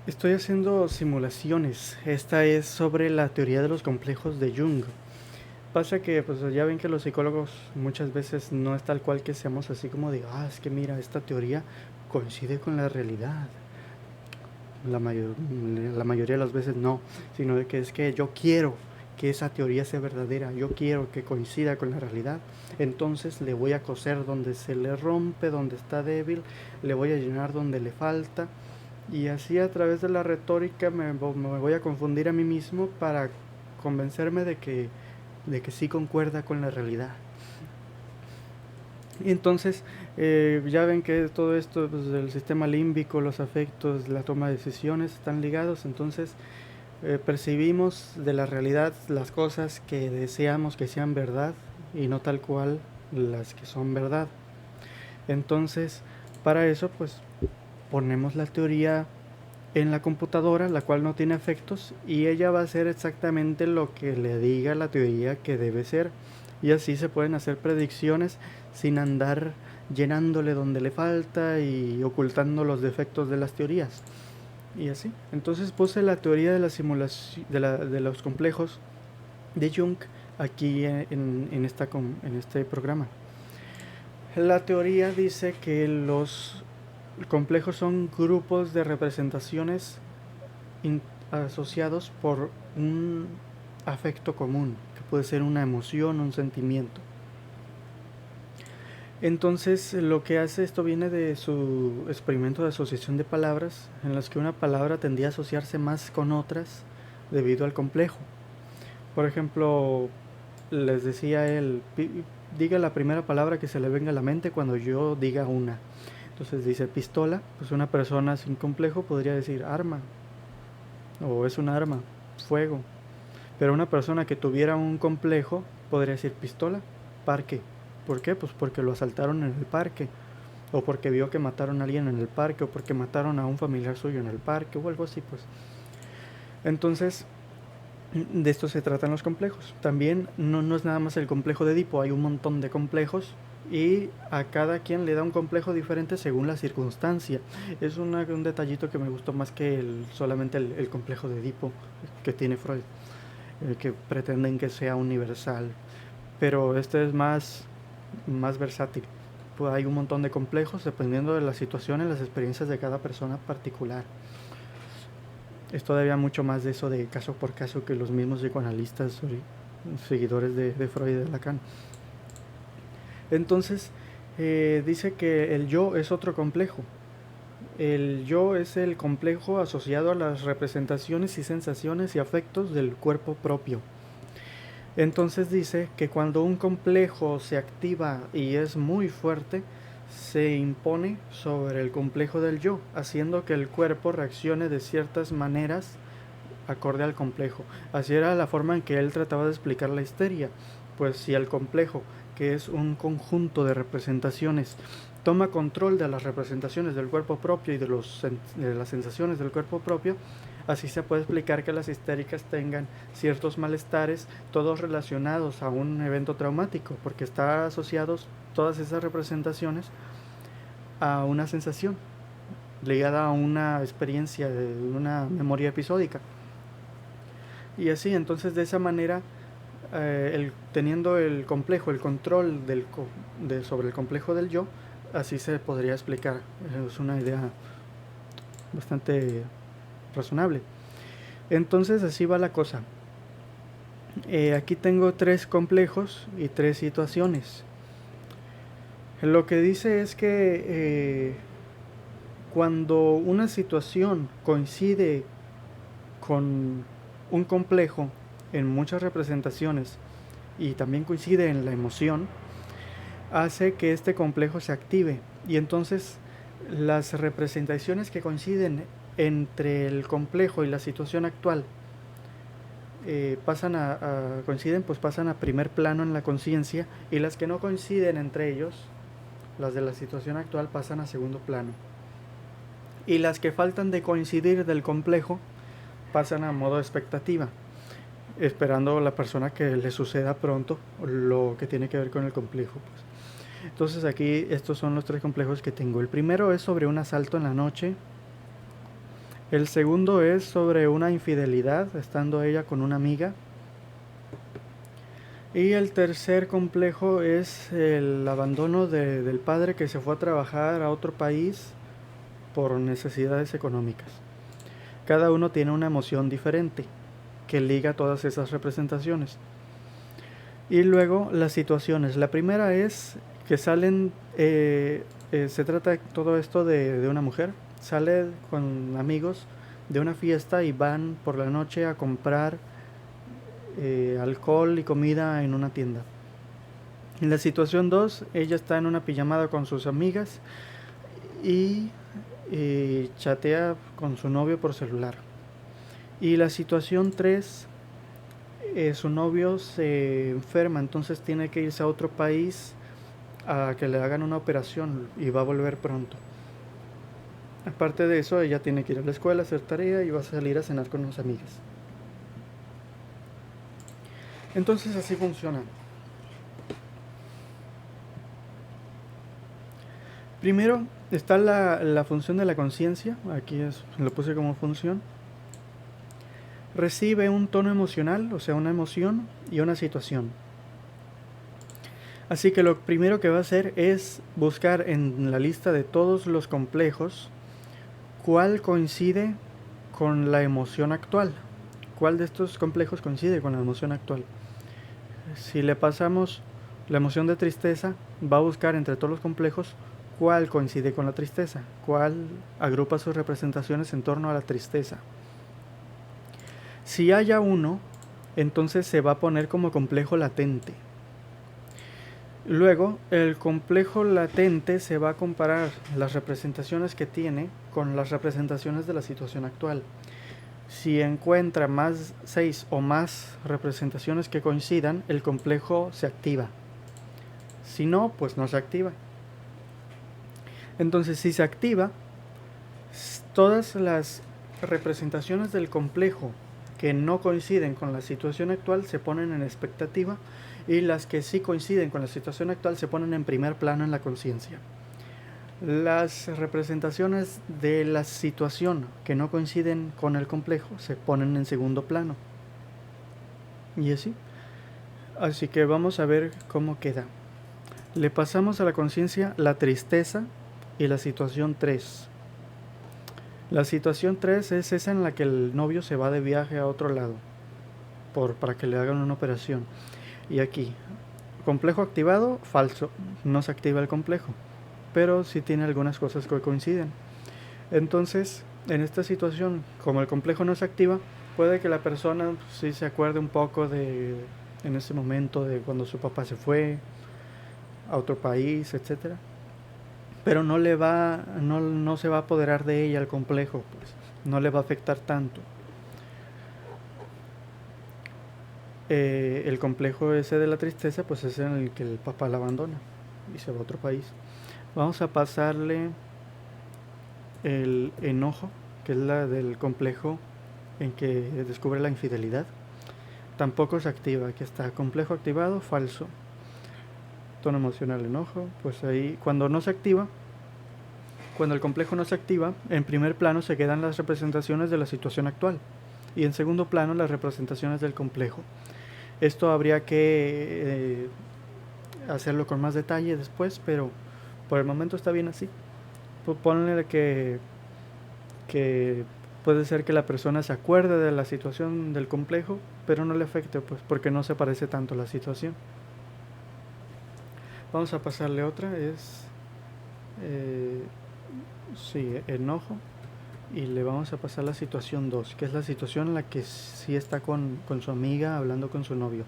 Estoy haciendo simulaciones. Esta es sobre la teoría de los complejos de Jung. Pasa que, pues ya ven que los psicólogos muchas veces no es tal cual que seamos así como de, es que mira, esta teoría coincide con la realidad. La, mayor, la mayoría de las veces no, sino de que es que yo quiero que esa teoría sea verdadera, yo quiero que coincida con la realidad, entonces le voy a coser donde se le rompe, donde está débil, le voy a llenar donde le falta, y así a través de la retórica me voy a confundir a mí mismo para convencerme de que sí concuerda con la realidad. Y entonces, ya ven que todo esto, pues, el sistema límbico, los afectos, la toma de decisiones están ligados, entonces percibimos de la realidad las cosas que deseamos que sean verdad y no tal cual las que son verdad. Entonces, para eso, pues ponemos la teoría en la computadora, la cual no tiene efectos, y ella va a hacer exactamente lo que le diga la teoría que debe ser. Y así se pueden hacer predicciones sin andar llenándole donde le falta y ocultando los defectos de las teorías. Y así. Entonces puse la teoría de la simulación de los complejos de Jung aquí en este programa. La teoría dice que los complejos son grupos de representaciones asociados por un afecto común, que puede ser una emoción, un sentimiento. Entonces, lo que hace esto viene de su experimento de asociación de palabras, en las que una palabra tendía a asociarse más con otras debido al complejo. Por ejemplo, les decía él, diga la primera palabra que se le venga a la mente cuando yo diga una. Entonces dice pistola, pues una persona sin complejo podría decir arma, o es un arma, fuego. Pero una persona que tuviera un complejo podría decir pistola, parque. ¿Por qué? Pues porque lo asaltaron en el parque, o porque vio que mataron a alguien en el parque, o porque mataron a un familiar suyo en el parque, o algo así, pues. Entonces, de esto se tratan los complejos. También no es nada más el complejo de Edipo, hay un montón de complejos y a cada quien le da un complejo diferente según la circunstancia. Es un detallito que me gustó más que solamente el complejo de Edipo que tiene Freud, que pretenden que sea universal. Pero este es más versátil. Pues hay un montón de complejos dependiendo de la situación y las experiencias de cada persona particular. Es todavía mucho más de eso de caso por caso que los mismos psicoanalistas seguidores de Freud y de Lacan. Entonces, dice que el yo es otro complejo. El yo es el complejo asociado a las representaciones y sensaciones y afectos del cuerpo propio. Entonces dice que cuando un complejo se activa y es muy fuerte, se impone sobre el complejo del yo, haciendo que el cuerpo reaccione de ciertas maneras acorde al complejo. Así era la forma en que él trataba de explicar la histeria. Pues si el complejo, que es un conjunto de representaciones, toma control de las representaciones del cuerpo propio y de las sensaciones del cuerpo propio, así se puede explicar que las histéricas tengan ciertos malestares, todos relacionados a un evento traumático, porque están asociados todas esas representaciones a una sensación ligada a una experiencia de una memoria episódica. Y así, entonces de esa manera, teniendo el complejo, el control sobre el complejo del yo, así se podría explicar. Es una idea bastante razonable. Entonces así va la cosa. Aquí tengo tres complejos y tres situaciones. Lo que dice es que cuando una situación coincide con un complejo en muchas representaciones y también coincide en la emoción, hace que este complejo se active. Y entonces las representaciones que coinciden entre el complejo y la situación actual coinciden, pues pasan a primer plano en la conciencia, y las que no coinciden entre ellos, las de la situación actual, pasan a segundo plano. Y las que faltan de coincidir del complejo pasan a modo expectativa, esperando a la persona que le suceda pronto lo que tiene que ver con el complejo, pues. Entonces aquí estos son los tres complejos que tengo. El primero es sobre un asalto en la noche El segundo es sobre una infidelidad, estando ella con una amiga. Y el tercer complejo es el abandono del padre que se fue a trabajar a otro país por necesidades económicas. Cada uno tiene una emoción diferente que liga todas esas representaciones. Y luego las situaciones. La primera es que salen, se trata todo esto de una mujer. Sale con amigos de una fiesta y van por la noche a comprar alcohol y comida en una tienda. En la situación 2, ella está en una pijamada con sus amigas y chatea con su novio por celular. Y la situación 3, su novio se enferma, entonces tiene que irse a otro país a que le hagan una operación y va a volver pronto. Aparte de eso, ella tiene que ir a la escuela, hacer tarea y va a salir a cenar con unas amigas. Entonces así funciona. Primero está la función de la conciencia, aquí lo puse como función. Recibe un tono emocional, o sea, una emoción y una situación. Así que lo primero que va a hacer es buscar en la lista de todos los complejos cuál coincide con la emoción actual. ¿Cuál de estos complejos coincide con la emoción actual? Si le pasamos la emoción de tristeza, va a buscar entre todos los complejos cuál coincide con la tristeza, cuál agrupa sus representaciones en torno a la tristeza. Si haya uno, entonces se va a poner como complejo latente. Luego, el complejo latente se va a comparar las representaciones que tiene con las representaciones de la situación actual. Si encuentra más 6 o más representaciones que coincidan, el complejo se activa. Si no, pues no se activa. Entonces, si se activa, todas las representaciones del complejo que no coinciden con la situación actual se ponen en expectativa y las que sí coinciden con la situación actual se ponen en primer plano en la conciencia. Las representaciones de la situación que no coinciden con el complejo se ponen en segundo plano. Y así. Así que vamos a ver cómo queda. Le pasamos a la conciencia la tristeza y la situación 3. La situación 3 es esa en la que el novio se va de viaje a otro lado para que le hagan una operación. Y aquí, complejo activado, falso, no se activa el complejo, pero sí tiene algunas cosas que coinciden. Entonces, en esta situación, como el complejo no se activa, puede que la persona sí se acuerde un poco en ese momento de cuando su papá se fue a otro país, etcétera, pero no se va a apoderar de ella el complejo, pues no le va a afectar tanto. El complejo ese de la tristeza, pues es en el que el papá la abandona y se va a otro país. Vamos a pasarle el enojo, que es la del complejo en que descubre la infidelidad. Tampoco se activa, aquí está, complejo activado, falso. Tono emocional, enojo, pues ahí cuando no se activa, cuando el complejo no se activa, en primer plano se quedan las representaciones de la situación actual y en segundo plano las representaciones del complejo. Esto habría que hacerlo con más detalle después, pero por el momento está bien así. Ponle que puede ser que la persona se acuerde de la situación del complejo, pero no le afecte, pues porque no se parece tanto a la situación. Vamos a pasarle otra, es enojo, y le vamos a pasar la situación 2, que es la situación en la que sí está con su amiga hablando con su novio.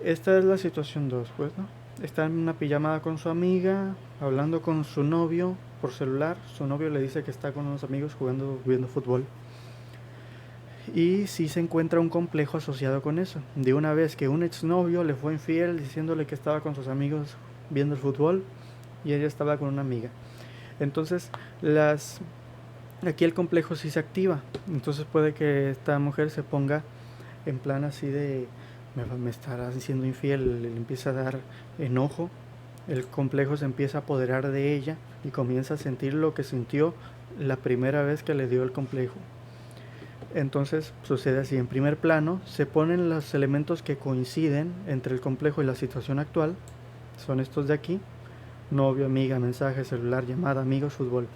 Esta es la situación 2, pues, ¿no? Está en una pijamada con su amiga, hablando con su novio por celular. Su novio le dice que está con unos amigos viendo fútbol. Y sí se encuentra un complejo asociado con eso. De una vez que un exnovio le fue infiel diciéndole que estaba con sus amigos viendo el fútbol y ella estaba con una amiga. Entonces, aquí el complejo sí se activa. Entonces puede que esta mujer se ponga en plan así de me estarás siendo infiel, le empieza a dar enojo, el complejo se empieza a apoderar de ella y comienza a sentir lo que sintió la primera vez que le dio el complejo. Entonces sucede así: en primer plano se ponen los elementos que coinciden entre el complejo y la situación actual, son estos de aquí: novio, amiga, mensaje, celular, llamada, amigos, fútbol.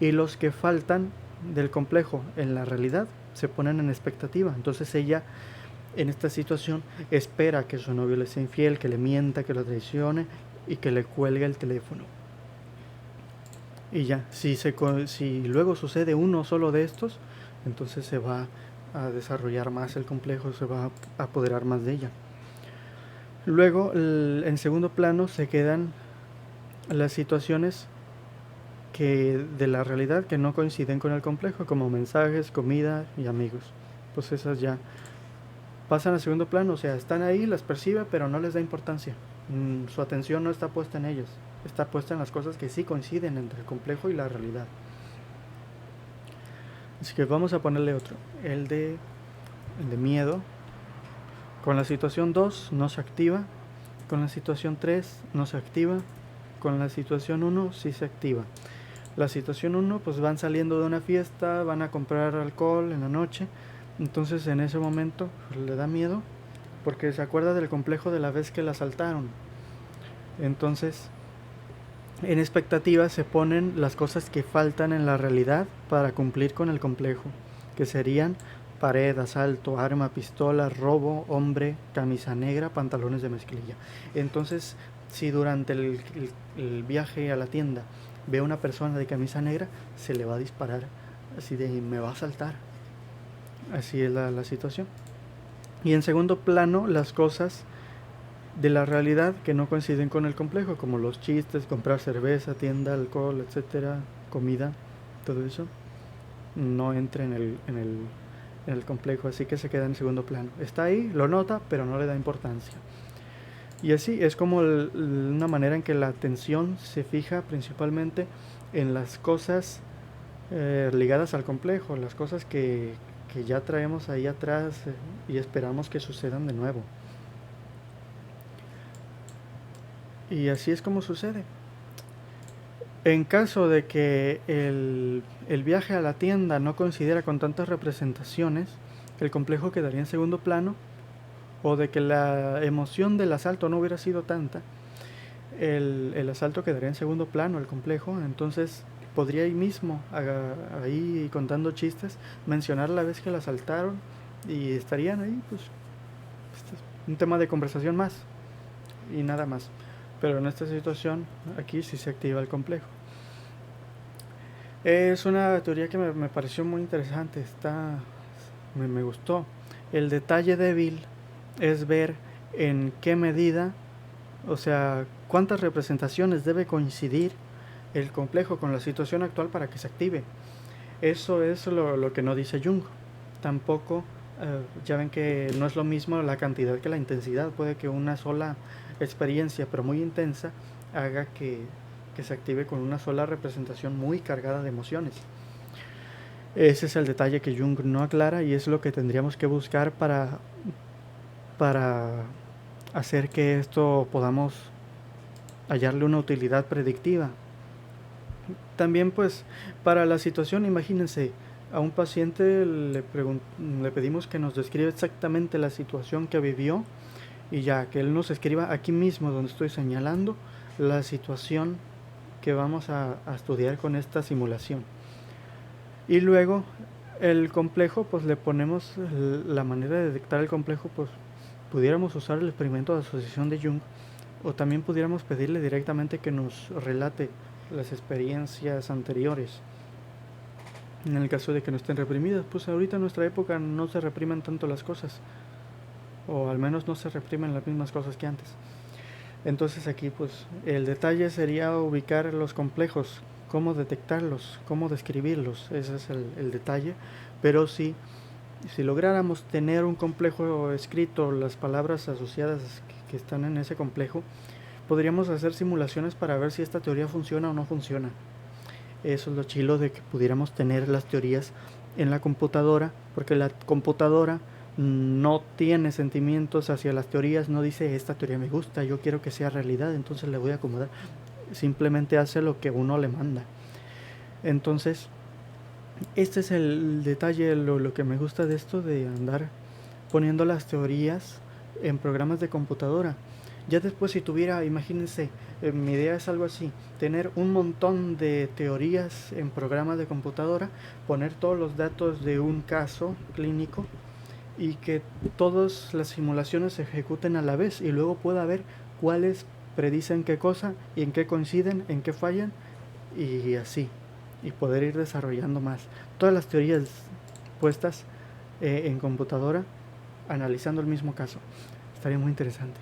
Y los que faltan del complejo en la realidad se ponen en expectativa. Entonces ella, en esta situación, espera que su novio le sea infiel, que le mienta, que lo traicione y que le cuelgue el teléfono. Y ya, si luego sucede uno solo de estos, entonces se va a desarrollar más el complejo, se va a apoderar más de ella. Luego, en segundo plano se quedan las situaciones de la realidad que no coinciden con el complejo, como mensajes, comida y amigos. Pues esas ya pasan a segundo plano, o sea, están ahí, las percibe, pero no les da importancia. Su atención no está puesta en ellas, está puesta en las cosas que sí coinciden entre el complejo y la realidad. Así que vamos a ponerle otro, el de miedo. Con la situación 2 no se activa, con la situación 3 no se activa, con la situación 1 sí se activa. La situación 1, pues van saliendo de una fiesta, van a comprar alcohol en la noche, entonces en ese momento pues, le da miedo porque se acuerda del complejo de la vez que la asaltaron. Entonces, en expectativa se ponen las cosas que faltan en la realidad para cumplir con el complejo, que serían pared, asalto, arma, pistola, robo, hombre, camisa negra, pantalones de mezclilla. Entonces, si durante el viaje a la tienda ve a una persona de camisa negra, se le va a disparar, así de me va a asaltar. Así es la situación. Y en segundo plano, las cosas de la realidad que no coinciden con el complejo, como los chistes, comprar cerveza, tienda, alcohol, etcétera, comida, todo eso no entra en el complejo, así que se queda en segundo plano. Está ahí, lo nota, pero no le da importancia. Y así es como una manera en que la atención se fija principalmente en las cosas ligadas al complejo, las cosas que ya traemos ahí atrás y esperamos que sucedan de nuevo. Y así es como sucede. En caso de que el viaje a la tienda no coincidiera con tantas representaciones, el complejo quedaría en segundo plano, o de que la emoción del asalto no hubiera sido tanta, el asalto quedaría en segundo plano, el complejo. Entonces podría ahí mismo, ahí contando chistes, mencionar la vez que la asaltaron y estarían ahí, pues, un tema de conversación más y nada más. Pero en esta situación, aquí sí se activa el complejo. Es una teoría que me pareció muy interesante, me gustó. El detalle débil es ver en qué medida, o sea, cuántas representaciones debe coincidir el complejo con la situación actual para que se active. Eso es lo que no dice Jung. Tampoco, ya ven que no es lo mismo la cantidad que la intensidad. Puede que una sola experiencia, pero muy intensa, haga que se active con una sola representación muy cargada de emociones. Ese es el detalle que Jung no aclara y es lo que tendríamos que buscar para hacer que esto podamos hallarle una utilidad predictiva. También pues para la situación, imagínense, a un paciente le pedimos que nos describa exactamente la situación que vivió y ya que él nos escriba aquí mismo donde estoy señalando la situación que vamos a estudiar con esta simulación. Y luego el complejo, pues le ponemos la manera de detectar el complejo, pues pudiéramos usar el experimento de asociación de Jung, o también pudiéramos pedirle directamente que nos relate las experiencias anteriores. En el caso de que no estén reprimidas, pues ahorita en nuestra época no se reprimen tanto las cosas, o al menos no se reprimen las mismas cosas que antes. Entonces aquí pues el detalle sería ubicar los complejos, cómo detectarlos, cómo describirlos, ese es el detalle. Pero si lográramos tener un complejo escrito, las palabras asociadas que están en ese complejo, podríamos hacer simulaciones para ver si esta teoría funciona o no funciona. Eso es lo chilo de que pudiéramos tener las teorías en la computadora, porque la computadora no tiene sentimientos hacia las teorías, no dice esta teoría me gusta, yo quiero que sea realidad, entonces le voy a acomodar. Simplemente hace lo que uno le manda. Entonces, Este es el detalle, lo que me gusta de esto de andar poniendo las teorías en programas de computadora. Ya después si tuviera, imagínense, mi idea es algo así, tener un montón de teorías en programas de computadora, poner todos los datos de un caso clínico y que todas las simulaciones se ejecuten a la vez y luego pueda ver cuáles predicen qué cosa y en qué coinciden, en qué fallan y así, y poder ir desarrollando más. Todas las teorías puestas en computadora analizando el mismo caso. Estaría muy interesante.